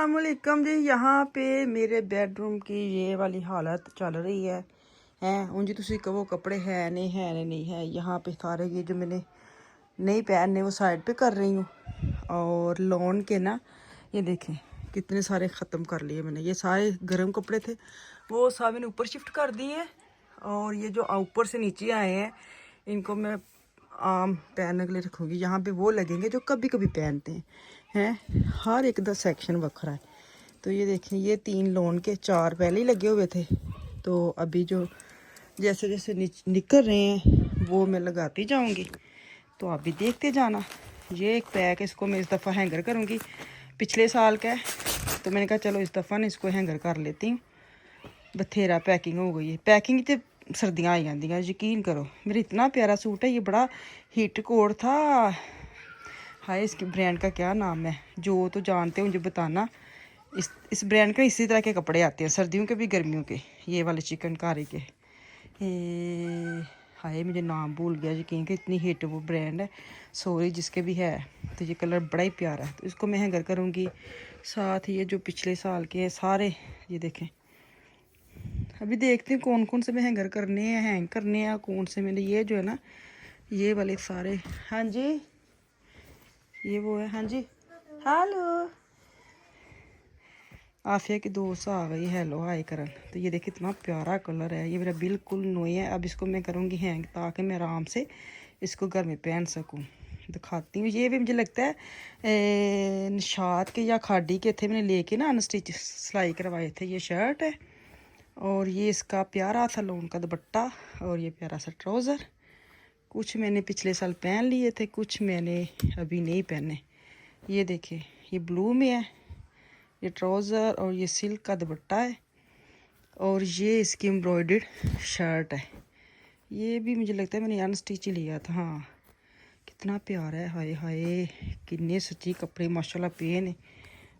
अस्सलामुअलैकुम जी। यहाँ पे मेरे बेडरूम की ये वाली हालत चल रही है हैं उन जी तुसी कहो कपड़े है नहीं है। यहाँ पे सारे ये जो मैंने नहीं पहनने वो साइड पे कर रही हूँ। और लॉन के ना ये देखें कितने सारे ख़त्म कर लिए मैंने। ये सारे गर्म कपड़े थे वो सब मैंने ऊपर शिफ्ट कर दिए। और ये जो ऊपर से नीचे आए हैं इनको मैं आम पहनने के लिए रखूँगी। यहाँ पे वो लगेंगे जो कभी कभी पहनते हैं। हर एक दा सेक्शन वखरा है। तो ये देखें ये 3 लॉन के 4 पहले ही लगे हुए थे। तो अभी जो जैसे जैसे निकल रहे हैं वो मैं लगाती जाऊंगी। तो आप भी देखते जाना। ये एक पैक इसको मैं इस दफ़ा हैंगर करूँगी। पिछले साल का है तो मैंने कहा चलो इस दफ़ा ना इसको हैंगर कर लेती हूँ। बथेरा पैकिंग हो गई है। पैकिंग तो सर्दियाँ आई जाती हैं यकीन करो। मेरा इतना प्यारा सूट है। ये बड़ा हिट कोड था। हाय इसके ब्रांड का क्या नाम है जो तो जानते हो मुझे बताना। इस ब्रांड का इसी तरह के कपड़े आते हैं सर्दियों के भी गर्मियों के। ये वाले चिकनकारी के हाय मुझे नाम भूल गया यकीन कि इतनी हिट वो ब्रांड है। सॉरी जिसके भी है। तो ये कलर बड़ा ही प्यारा है तो इसको मैं हैंगर करूँगी। साथ ही ये जो पिछले साल के सारे ये देखें। अभी देखते हैं कौन कौन से मैं हैंगर करने हैं हैंग करने हैं कौन से मैंने ये जो है ना ये वाले सारे। हाँ जी ये वो है। हाँ जी हेलो आफिया की दोस्त आ गई हेलो हाय करन। तो ये देखिए इतना प्यारा कलर है। ये मेरा बिल्कुल नोई है। अब इसको मैं करूँगी हैंग ताकि मैं आराम से इसको घर में पहन सकूँ। दिखाती हूँ। ये भी मुझे लगता है निशात के या खाड़ी के थे मैंने लेके ना अनस्टिच सिलाई करवाए थे। ये शर्ट है और ये इसका प्यारा सा लोन का दुपट्टा और ये प्यारा सा ट्राउज़र। कुछ मैंने पिछले साल पहन लिए थे कुछ मैंने अभी नहीं पहने। ये देखिए ये ब्लू में है ये ट्राउज़र और ये सिल्क का दुपट्टा है और ये इसकी एम्ब्रॉयडर्ड शर्ट है। ये भी मुझे लगता है मैंने अनस्टिच लिया था। हाँ कितना प्यारा है। हाय हाय कितने सच्ची कपड़े माशाल्लाह पे ने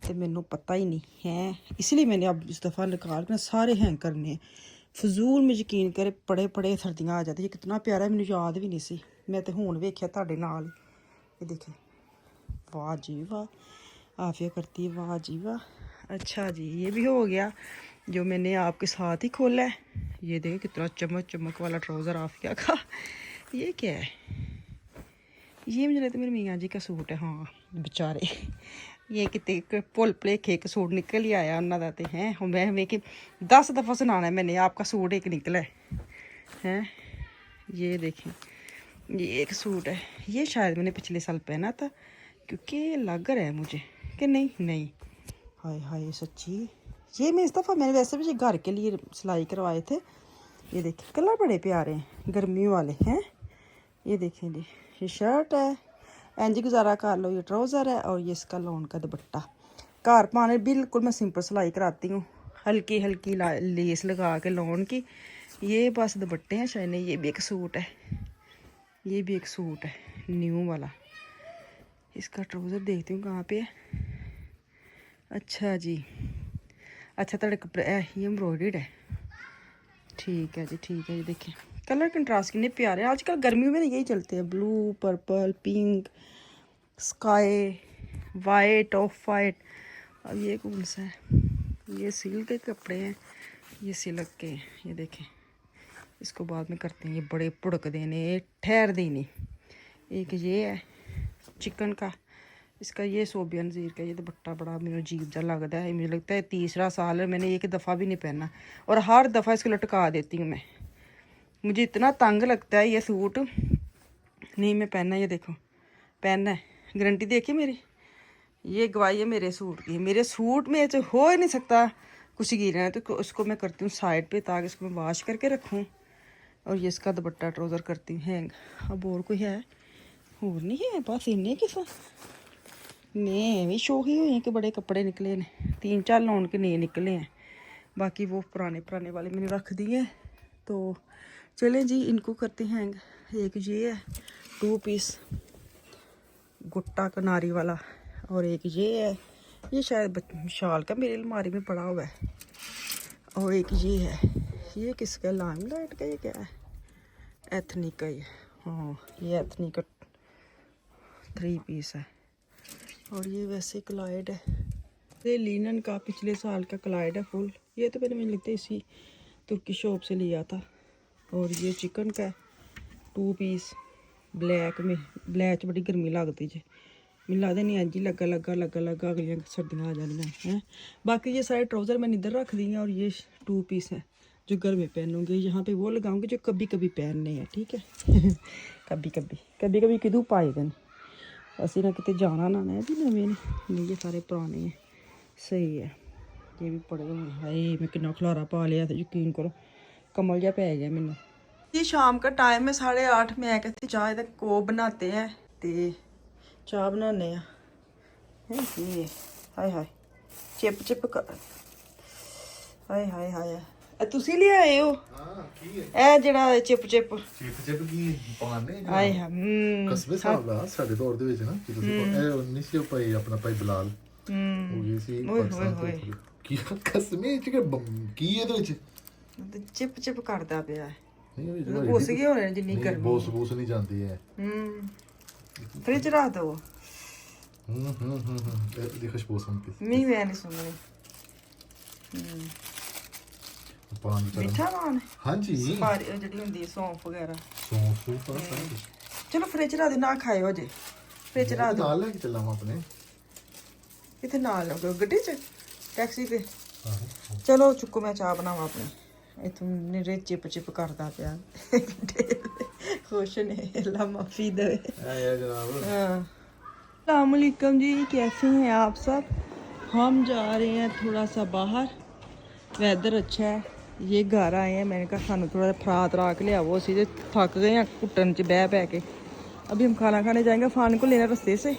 तो मैनू पता ही नहीं है। इसलिए मैंने अब इस दफ़ा निकाल कर सारे हैंग करने हैं। फजूल में यकीन करे पड़े पड़े सर्दियाँ आ जाती। ये कितना प्यारा है मैनू याद भी नहीं सी। मैं तो हुण वेख्या तुहाडे नाल। ये देखे वाह जी वाह आफिया करती है वाह जी वाह। अच्छा जी ये भी हो गया जो मैंने आपके साथ ही खोला है। ये देखे कितना चमक चमक वाला ट्राउज़र आफिया का। ये क्या है ये मुझे लगता है मेरे मियाँ जी का सूट है। हाँ बेचारे ये कितने भुल भुलेखे एक सूट निकल ही आया उन्होंने तो हैं। मैं कि 10 दफ़ा सुनाना है मैंने आपका सूट एक निकला है। ये देखें ये एक सूट है। ये शायद मैंने पिछले साल पहना था क्योंकि ये लग रहा है मुझे कि नहीं हाय हाय सच्ची ये मैं इस दफ़ा मैंने वैसे भी घर के लिए सिलाई करवाए थे। ये देखिए कलर बड़े प्यारे हैं गर्मियों वाले हैं। ये देखें जी ये शर्ट है इंज गुजारा कर लो। ये ट्राउज़र है और ये इसका लॉन का दुपट्टा। घर पाने बिल्कुल मैं सिंपल सिलाई कराती हूँ हल्की हल्की लेस लगा के लॉन की। ये बस दुपट्टे हैं शायद। ये भी एक सूट है ये भी एक सूट है न्यू वाला। इसका ट्राउज़र देखती हूँ कहाँ पे है। अच्छा जी अच्छा तेरे कपड़े ये एम्ब्रॉयडर्ड है। ठीक है जी ठीक है। ये देखिए कलर कंट्रास्ट कितने प्यारे हैं। आजकल गर्मियों में यही चलते हैं blue purple pink sky white of white. अब ये कौन सा है ये सिल्क के कपड़े हैं ये सिल्क के हैं। ये देखें इसको बाद में करते हैं। ये बड़े पुड़क देने ठहर देने। एक ये है चिकन का इसका ये सोबिया नज़ीर का ये दुपट्टा बड़ा मेरा अजीब सा लगता है। मुझे लगता है तीसरा साल है मैंने एक दफ़ा भी नहीं पहना और हर दफ़ा इसको लटका देती हूँ मैं। मुझे इतना तंग लगता है ये सूट नहीं मैं पहना। ये देखो पहनना है गारंटी देखिए मेरी ये गवाही है मेरे सूट की। मेरे सूट में तो हो ही नहीं सकता कुछ गिरना है तो उसको मैं करती हूँ साइड पे ताकि इसको मैं वॉश करके रखूँ। और ये इसका दुपट्टा ट्राउज़र करती हूँ हैंग। अब और कोई है और नहीं है बस इन्ने किसा मैं भी शौक ही हुई कि बड़े कपड़े निकले ने 3-4 लौन के नहीं निकले हैं। बाकी वो पुराने वाले मैंने रख दिए। तो चलें जी इनको करते हैं हैंग। एक ये है 2 पीस गुट्टा कनारी वाला और एक ये है ये शायद शाल का मेरी अलमारी में पड़ा हुआ है। और एक ये है ये किसका लाइम लाइट का ये क्या है एथनिक का ये। हाँ ये एथनिक का 3 पीस है और ये वैसे क्लाइड है ये लिनन का पिछले साल का क्लाइड है फुल। ये तो मैंने मुझे लगता है इसी तुर्की शॉप से लिया था। और ये चिकन का 2 पीस ब्लैक में। ब्लैक च बड़ी गर्मी लगती जे, मिल लगता नहीं अज ही लगा अगलियां सर्दियाँ आ जानियां हैं। बाकी ये सारे ट्राउज़र मैंने इधर रख दी हैं और ये 2 पीस है जो घर में पहनूंगी। यहाँ पे वो लगाऊंगी जो कभी कभी पहनने हैं, ठीक है। कभी कभी किदू पाए दिन असी ना कितने जाना ना है जी, नवे नहीं ये सारे पुराने हैं। सही है, ये भी पड़े हुए हैं। हाय मैं कितना खलारा पा लिया था, यकीन करो कमल जा पै गया मैंने। ये शाम का टाइम है 8:30। मैं कहती चाय तक को बनाते हैं तो चाह बनाने हैं। ये हाय हाय चिप कर, हाय हाय हाय ਤੁਸੀਂ ਲਿਆਏ ਹੋ? ਹਾਂ ਕੀ ਹੈ ਇਹ ਜਿਹੜਾ ਚਿਪ ਕੀ ਪਾਣੇ ਆਏ ਹਾਂ ਕਸਬੇ ਸਾਹਿਬ ਦਾ ਸਾਡੇ ਦੌਰ ਦੇ ਵਿੱਚ ਨਾ ਕਿ ਤੁਸੀਂ ਇਹ ਨਹੀਂ ਸੀ ਭਾਈ ਆਪਣਾ ਭਾਈ ਬਲਾਲ ਹੋ ਗਈ ਸੀ ਪਾਕਿਸਤਾਨ ਤੋਂ ਕੀ ਕਸਮੇ ਚ ਕੀ ਇਹਦੇ ਵਿੱਚ ਚਿਪ ਕਰਦਾ ਪਿਆ ਹੈ। ਨਹੀਂ ਬੋਸ ਗਏ ਹੋਣੇ ਜਿੰਨੀ ਗਰਮੀ ਬੋਸ ਨਹੀਂ ਜਾਂਦੀ ਹੈ। ਫ੍ਰਿਜ ਰੱਖ ਦੋ। ਇਹਦੀ ਖੁਸ਼ਬੂ ਸੁਣ ਕੇ ਨਹੀਂ ਮੈਂ ਨਹੀਂ ਸੁਣਨੀ। ਮਿੱਠਾ ਨਾਨ ਹਾਂਜੀ ਸਾਰੀ ਜਿਹੜੀ ਹੁੰਦੀ ਸੌਂਫ ਵਗੈਰਾ ਸੌਂਫ ਚਲੋ ਫ੍ਰਿਜ ਰੱਖ ਦੇ ਨਾ ਖਾਇਓ ਅਜੇ ਫ੍ਰਿਜ ਰੱਖ ਦੋ। ਨਾਲ ਲੈ ਕੇ ਚੱਲਾਂ ਆਪਣੇ ਕਿੱਥੇ ਨਾਲ ਲੱਗੋ ਗੱਡੀ 'ਚ ਟੈਕਸੀ ਤੇ ਚਲੋ ਚੁੱਕੋ ਮੈਂ ਚਾਹ ਬਣਾਵਾਂ ਆਪਣੀ। ਇਥੋਂ ਨਿਰੇ ਚਿਪ ਕਰਦਾ ਪਿਆ खुश ने अल्लाह माफी दे। अस्सलाम वालेकुम जी, कैसे हैं आप सब? हम जा रहे हैं थोड़ा सा बाहर, वेदर अच्छा है। ये घर आए हैं, मैंने कहा सानू थोड़ा फरात रा के लिया वो असी थक गए हैं कुटन च बह के। अभी हम खाना खाने जाएंगे, फान को लेना रास्ते से।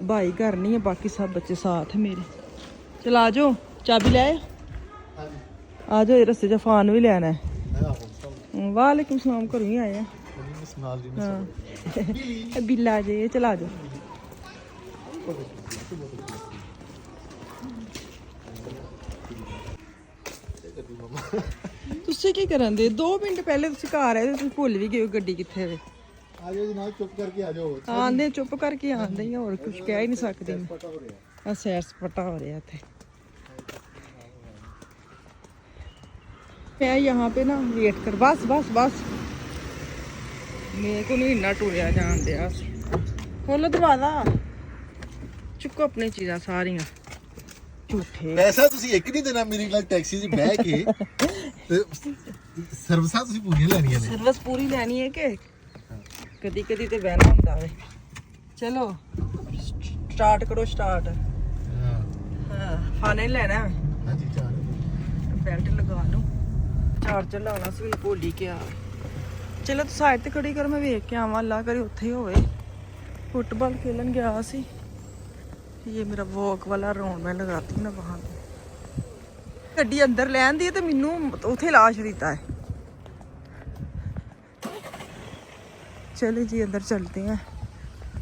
भाई घर नहीं है, बाकी सब बच्चे साथ है मेरे। चल आ जाओ, चाबी ले आ जाओ, रास्ते च फान भी लेना है। वालेकुम सलाम, घरों ही आए हैं। हाँ बिल्ला आ जाइए, चला जाओ। तुसी की करन दे? 2 मिनट पहले तुसी घर आए तुसी भुल भी गए गड्डी कित्थे वे। आ जाओ जनाब, चुप करके आ जाओ। आंदे चुप करके आंदे ही, और कुछ कह ही नहीं सकते। सैर सपाटा हो रहा थे। मैं यहाँ पे ना वेट कर, बस मेरे को नहीं इन्ना टुरिया जान दिया। खोलो दरवाजा, चुको अपनी चीज़ां सारियां। झूठे पैसा तुसी एक नहीं देना मेरी लाइक टैक्सी च बैठ के सर्विसां तुसी पूरी लेनी है। सर्विस पूरी लेनी है कि कदी कदी ते बहना होंदा वे। चलो स्टार्ट करो, स्टार्ट। हां खाने लेना है। हां जी चार बेल्ट लगा लो। चार्जर लाना सी भुल ही गया। चलो तो साइड ते खड़ी कर, मैं वेख के आवां, अल्लाह करे उत्थे ही होवे। फुटबॉल खेलन गया सी। ये मेरा वॉक वाला राउंड मैं लगाती हूँ ना वहाँ पे। गड्डी अंदर लैन दी तो मैनू उथे ला छड़ीता है। चले जी अंदर चलते हैं।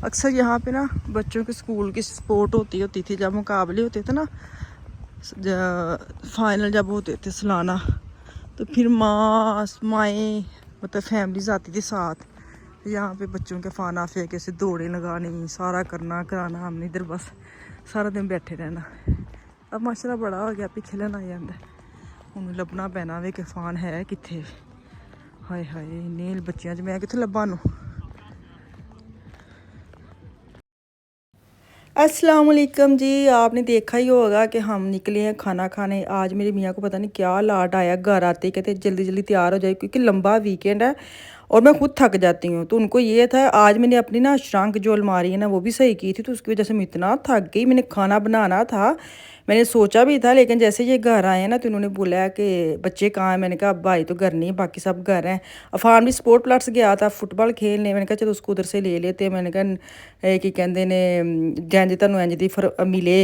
अक्सर यहाँ पे ना बच्चों के स्कूल की स्पोर्ट होती थी, जब मुकाबले होते थे ना, फाइनल जब होते थे सालाना, तो फिर माएँ मतलब फैमिलीज आती थी साथ। यहाँ पे बच्चों के फाना फेंक ऐसे दौड़े लगानी, सारा करना कराना। हमने इधर बस सारा दिन बैठे रहना। अब माशाल्लाह बड़ा हो गया, भी खेलन आ जाता है। हूँ लभना पैना वे कि फान है कित्थे। हाय हाय इन्ने बच्चियां च मैं कित्थे लब्भा नू। अस्सलाम वालेकुम जी, आपने देखा ही होगा कि हम निकले हैं खाना खाने। आज मेरे मियाँ को पता नहीं क्या लाट आया, घर आते कहते जल्दी जल्दी तैयार हो जाए क्योंकि लंबा वीकेंड है और मैं खुद थक जाती हूँ। तो उनको ये था, आज मैंने अपनी ना श्रंक जो अलमारी है ना वो भी सही की थी, तो उसकी वजह से मैं इतना थक गई। मैंने खाना बनाना था, मैंने सोचा भी था, लेकिन जैसे ये घर आए हैं ना तो उन्होंने बोला कि बच्चे कहाँ हैं। मैंने कहा भाई तो घर नहीं, बाकी सब घर हैं। अफान भी स्पोर्ट प्लस गया था फुटबॉल खेलने। मैंने कहा चलो उसको उधर से ले लेते। मैंने कहा कि कहते ने जंज तनु इंज दी फिर मिले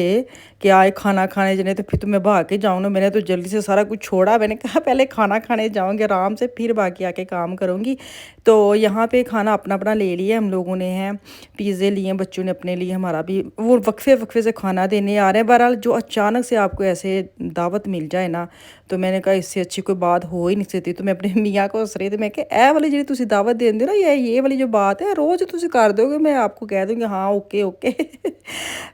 कि आए खाना खाने जने, तो फिर तो मैं भाग के जाऊँ ना। मैंने तो जल्दी से सारा कुछ छोड़ा। मैंने कहा पहले खाना खाने जाऊँगी आराम से, फिर बाकी आके काम करूँगी। तो यहाँ पे खाना अपना अपना ले लिया हम लोगों ने है, पिज़्ज़े लिए बच्चों ने अपने लिए, हमारा भी वो वक्फे से खाना देने आ रहे हैं। बहरहाल जो अचानक से आपको ऐसे दावत मिल जाए ना, तो मैंने कहा इससे अच्छी कोई बात हो ही नहीं सकती। तो मैं अपने मियाँ को हस रही थी, मैं कि ए वाली जी तुसी दावत देंदे हो ना, ये वाली जो बात है रोज़ तुसी कर दोगे, मैं आपको कह दूँगी हाँ ओके ओके।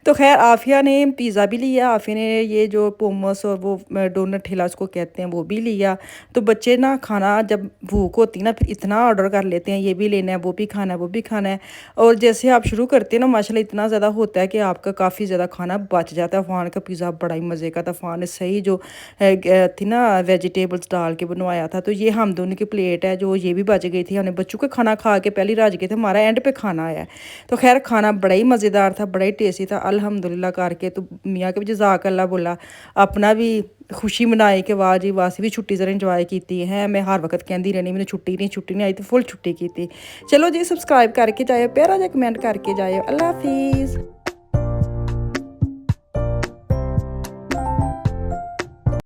तो खैर आफिया ने पिज़्ज़ा भी लिया, आफिया ने ये जो पोमस और वो डोनट ठेला उसको कहते हैं वो भी लिया। तो बच्चे ना खाना जब भूख होती ना फिर इतना ऑर्डर कर लेते हैं, ये भी लेना है, वो भी खाना है, वो भी खाना है। और जैसे आप शुरू करते हैं ना माशाल्लाह इतना ज़्यादा होता है कि आपका काफ़ी ज़्यादा खाना बच जाता है। फ़ान का पिज़्ज़ा बड़ा ही मज़े का था, फ़ान ने सही जो थी ना वेजिटेबल्स डाल के बनवाया था। तो ये हम दोनों की प्लेट है जो ये भी बच गई थी, हमने बच्चों का खाना खा के पहले राज गए थे, हमारा एंड पे खाना आया। तो खैर खाना बड़ा ही मज़ेदार था, बड़ा ही टेस्टी था अल्हम्दुलिल्लाह करके। तो मियाँ के भी जज़ाकल्लाह बोला, अपना भी खुशी मनाई कि वाह जी वाह, भी छुट्टी ज़रा इंजॉय की है। मैं हर वक्त कहती रहनी मैंने छुट्टी नहीं आई, तो फुल छुट्टी की थी। चलो जी सब्सक्राइब करके जाए, प्यारा जा कमेंट करके जाए। अल्लाह हाफिज़।